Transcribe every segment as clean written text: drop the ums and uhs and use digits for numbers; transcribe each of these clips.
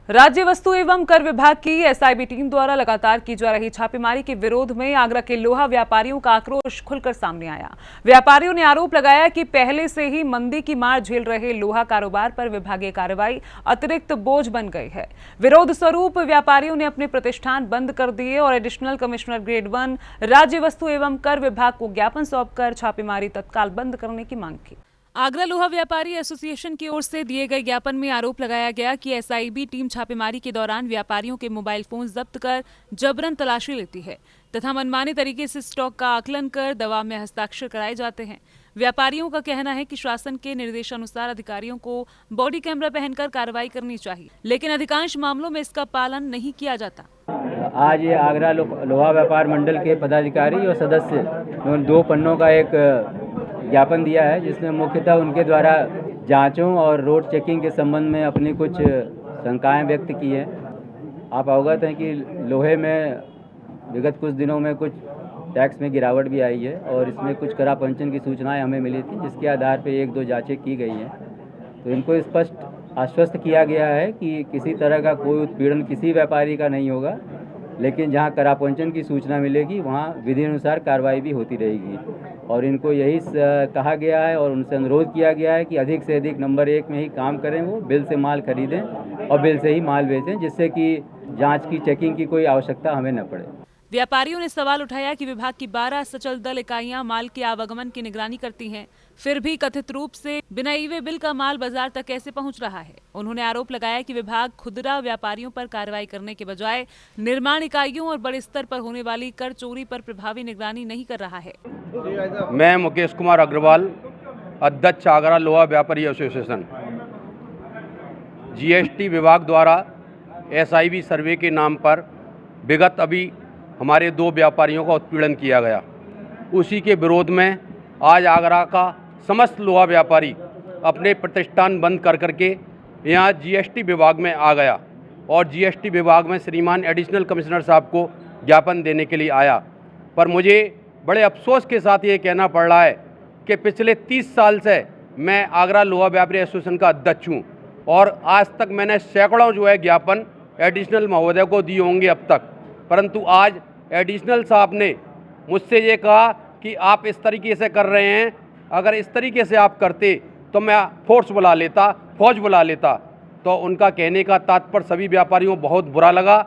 राज्य वस्तु एवं कर विभाग की एसआईबी टीम द्वारा लगातार की जा रही छापेमारी के विरोध में आगरा के लोहा व्यापारियों का आक्रोश खुलकर सामने आया। व्यापारियों ने आरोप लगाया कि पहले से ही मंदी की मार झेल रहे लोहा कारोबार पर विभागीय कार्रवाई अतिरिक्त बोझ बन गई है। विरोध स्वरूप व्यापारियों ने अपने प्रतिष्ठान बंद कर दिए और एडिशनल कमिश्नर ग्रेड 1 राज्य वस्तु एवं कर विभाग को ज्ञापन सौंपकर छापेमारी तत्काल बंद करने की मांग की। आगरा लोहा व्यापारी एसोसिएशन की ओर से दिए गए ज्ञापन में आरोप लगाया गया कि एसआईबी टीम छापेमारी के दौरान व्यापारियों के मोबाइल फोन जब्त कर जबरन तलाशी लेती है तथा मनमाने तरीके से स्टॉक का आकलन कर दबाव में हस्ताक्षर कराए जाते हैं। व्यापारियों का कहना है कि शासन के निर्देशानुसार अधिकारियों को बॉडी कैमरा पहनकर कार्रवाई करनी चाहिए, लेकिन अधिकांश मामलों में इसका पालन नहीं किया जाता। आज ये आगरा लोहा व्यापार मंडल के पदाधिकारी और सदस्य 2 पन्नों का एक ज्ञापन दिया है, जिसमें मुख्यतः उनके द्वारा जांचों और रोड चेकिंग के संबंध में अपनी कुछ शंकाएं व्यक्त की हैं। आप अवगत हैं कि लोहे में विगत कुछ दिनों में कुछ टैक्स में गिरावट भी आई है और इसमें कुछ करा पंचन की सूचनाएं हमें मिली थी, जिसके आधार पर 1-2 जांचें की गई हैं। तो इनको स्पष्ट आश्वस्त किया गया है कि किसी तरह का कोई उत्पीड़न किसी व्यापारी का नहीं होगा, लेकिन जहां करा पंचन की सूचना मिलेगी वहां विधि अनुसार कार्रवाई भी होती रहेगी। और इनको यही कहा गया है और उनसे अनुरोध किया गया है कि अधिक से अधिक नंबर 1 में ही काम करें, वो बिल से माल खरीदें और बिल से ही माल बेचें, जिससे कि जांच की चेकिंग की कोई आवश्यकता हमें न पड़े। व्यापारियों ने सवाल उठाया कि विभाग की 12 सचल दल इकाइयां माल के आवागमन की निगरानी करती हैं, फिर भी कथित रूप से बिना ई-वे बिल का माल बाजार तक कैसे पहुंच रहा है। उन्होंने आरोप लगाया कि विभाग खुदरा व्यापारियों पर कार्रवाई करने के बजाय निर्माण इकाइयों और बड़े स्तर पर होने वाली कर चोरी पर प्रभावी निगरानी नहीं कर रहा है। मैं मुकेश कुमार अग्रवाल, अध्यक्ष आगरा लोहा व्यापारी एसोसिएशन। जीएसटी विभाग द्वारा एसआईबी सर्वे के नाम पर विगत अभी हमारे 2 व्यापारियों का उत्पीड़न किया गया। उसी के विरोध में आज आगरा का समस्त लोहा व्यापारी अपने प्रतिष्ठान बंद कर करके यहाँ जीएसटी विभाग में आ गया और जीएसटी विभाग में श्रीमान एडिशनल कमिश्नर साहब को ज्ञापन देने के लिए आया। पर मुझे बड़े अफसोस के साथ ये कहना पड़ रहा है कि पिछले 30 साल से मैं आगरा लोहा व्यापारी एसोसिएशन का अध्यक्ष हूँ और आज तक मैंने सैकड़ों ज्ञापन एडिशनल महोदय को दिए होंगे अब तक, परंतु आज एडिशनल साहब ने मुझसे ये कहा कि आप इस तरीके से कर रहे हैं, अगर इस तरीके से आप करते तो मैं फोर्स बुला लेता, फौज बुला लेता। तो उनका कहने का तात्पर्य सभी व्यापारियों को बहुत बुरा लगा।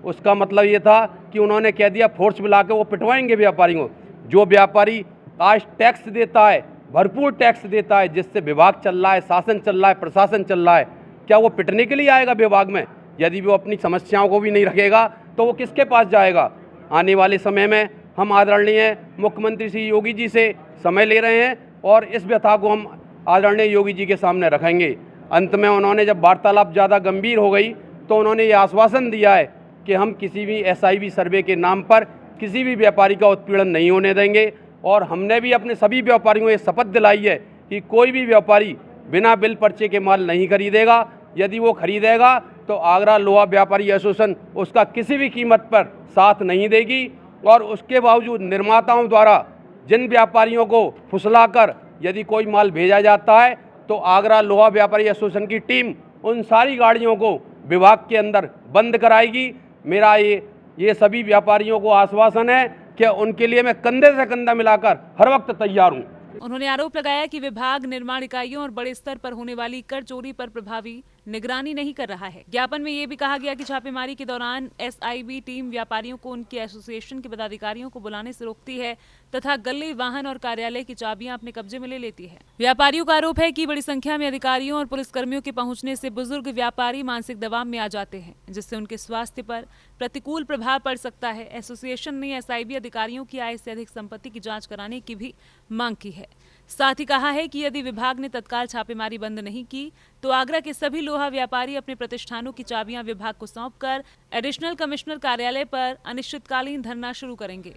उसका मतलब ये था कि उन्होंने कह दिया फोर्स बुला के वो पिटवाएंगे व्यापारियों को। जो व्यापारी आज टैक्स देता है, भरपूर टैक्स देता है, जिससे विभाग चल रहा है, शासन चल रहा है, प्रशासन चल रहा है, क्या वो पिटने के लिए आएगा विभाग में? यदि वो अपनी समस्याओं को भी नहीं रखेगा तो वो किसके पास जाएगा? आने वाले समय में हम आदरणीय मुख्यमंत्री श्री योगी जी से समय ले रहे हैं और इस व्यथा को हम आदरणीय योगी जी के सामने रखेंगे। अंत में उन्होंने जब वार्तालाप ज़्यादा गंभीर हो गई तो उन्होंने ये आश्वासन दिया है कि हम किसी भी एसआईबी सर्वे के नाम पर किसी भी व्यापारी का उत्पीड़न नहीं होने देंगे। और हमने भी अपने सभी व्यापारियों को ये शपथ दिलाई है कि कोई भी व्यापारी बिना बिल पर्चे के माल नहीं खरीदेगा। यदि वो खरीदेगा तो आगरा लोहा व्यापारी एसोसिएशन उसका किसी भी कीमत पर साथ नहीं देगी। और उसके बावजूद निर्माताओं द्वारा जिन व्यापारियों को फुसलाकर यदि कोई माल भेजा जाता है तो आगरा लोहा व्यापारी एसोसिएशन की टीम उन सारी गाड़ियों को विभाग के अंदर बंद कराएगी। मेरा ये सभी व्यापारियों को आश्वासन है कि उनके लिए मैं कंधे से कंधा मिलाकर हर वक्त तैयार हूँ। उन्होंने आरोप लगाया कि विभाग निर्माण इकाइयों और बड़े स्तर पर होने वाली कर चोरी पर प्रभावी निगरानी नहीं कर रहा है। ज्ञापन में ये भी कहा गया कि छापेमारी के दौरान एसआईबी टीम व्यापारियों को उनके एसोसिएशन के पदाधिकारियों को बुलाने से रोकती है तथा गले, वाहन और कार्यालय की चाबियां अपने कब्जे में ले लेती है। व्यापारियों का आरोप है कि बड़ी संख्या में अधिकारियों और पुलिसकर्मियों के पहुंचने से बुजुर्ग व्यापारी मानसिक दबाव में आ जाते हैं, जिससे उनके स्वास्थ्य पर प्रतिकूल प्रभाव पड़ सकता है। एसोसिएशन ने एसआईबी अधिकारियों की आय से अधिक संपत्ति की जाँच कराने की भी मांग की है। साथ ही कहा है कि यदि विभाग ने तत्काल छापेमारी बंद नहीं की तो आगरा के सभी लोहा व्यापारी अपने प्रतिष्ठानों की चाबियां विभाग को सौंपकर एडिशनल कमिश्नर कार्यालय पर अनिश्चितकालीन धरना शुरू करेंगे।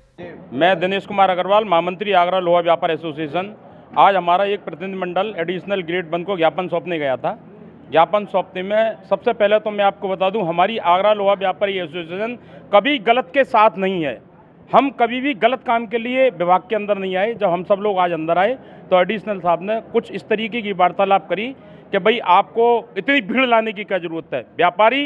मैं दिनेश कुमार अग्रवाल, महामंत्री आगरा लोहा व्यापार एसोसिएशन। आज हमारा एक प्रतिनिधिमंडल एडिशनल ग्रेड 1 को ज्ञापन सौंपने गया था। ज्ञापन सौंपने में सबसे पहले तो मैं आपको बता दूं, हमारी आगरा लोहा व्यापारी एसोसिएशन कभी गलत के साथ नहीं है। हम कभी भी गलत काम के लिए विभाग के अंदर नहीं आए। जब हम सब लोग आज अंदर आए तो एडिशनल साहब ने कुछ इस तरीके की वार्तालाप करी कि भाई आपको इतनी भीड़ लाने की क्या ज़रूरत है। व्यापारी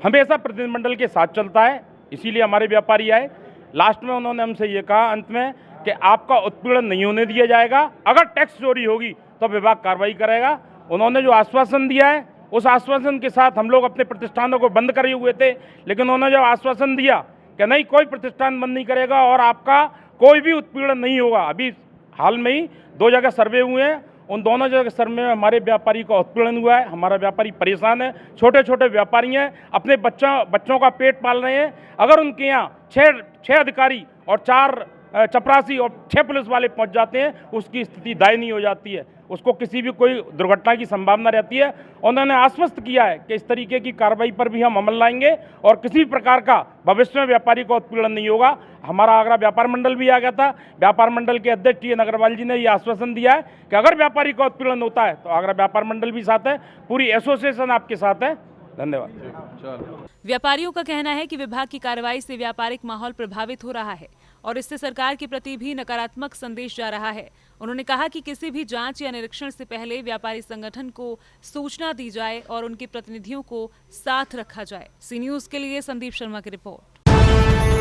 हमेशा प्रतिनिधिमंडल के साथ चलता है, इसीलिए हमारे व्यापारी आए। लास्ट में उन्होंने हमसे ये कहा अंत में कि आपका उत्पीड़न नहीं होने दिया जाएगा, अगर टैक्स चोरी होगी तो विभाग कार्रवाई करेगा। उन्होंने जो आश्वासन दिया है उस आश्वासन के साथ हम लोग अपने प्रतिष्ठानों को बंद करे हुए थे, लेकिन उन्होंने जो आश्वासन दिया कि नहीं, कोई प्रतिष्ठान बंद नहीं करेगा और आपका कोई भी उत्पीड़न नहीं होगा। अभी हाल में ही 2 जगह सर्वे हुए हैं, उन दोनों जगह सर्वे में हमारे व्यापारी का उत्पीड़न हुआ है। हमारा व्यापारी परेशान है, छोटे छोटे व्यापारी हैं, अपने बच्चों का पेट पाल रहे हैं। अगर उनके यहाँ 6 अधिकारी और 4 चपरासी और 6 पुलिस वाले पहुंच जाते हैं, उसकी स्थिति दयनीय हो जाती है, उसको किसी भी कोई दुर्घटना की संभावना रहती है। उन्होंने आश्वस्त किया है कि इस तरीके की कार्रवाई पर भी हम अमल लाएंगे और किसी भी प्रकार का भविष्य में व्यापारी को उत्पीड़न नहीं होगा। हमारा आगरा व्यापार मंडल भी आ गया था, व्यापार मंडल के अध्यक्ष टी अग्रवाल जी ने ये आश्वासन दिया है कि अगर व्यापारी का उत्पीड़न होता है तो आगरा व्यापार मंडल भी साथ है, पूरी एसोसिएशन आपके साथ है। धन्यवाद। व्यापारियों का कहना है कि विभाग की कार्रवाई से व्यापारिक माहौल प्रभावित हो रहा है और इससे सरकार के प्रति भी नकारात्मक संदेश जा रहा है। उन्होंने कहा कि किसी भी जांच या निरीक्षण से पहले व्यापारी संगठन को सूचना दी जाए और उनके प्रतिनिधियों को साथ रखा जाए। सी न्यूज़ के लिए संदीप शर्मा की रिपोर्ट।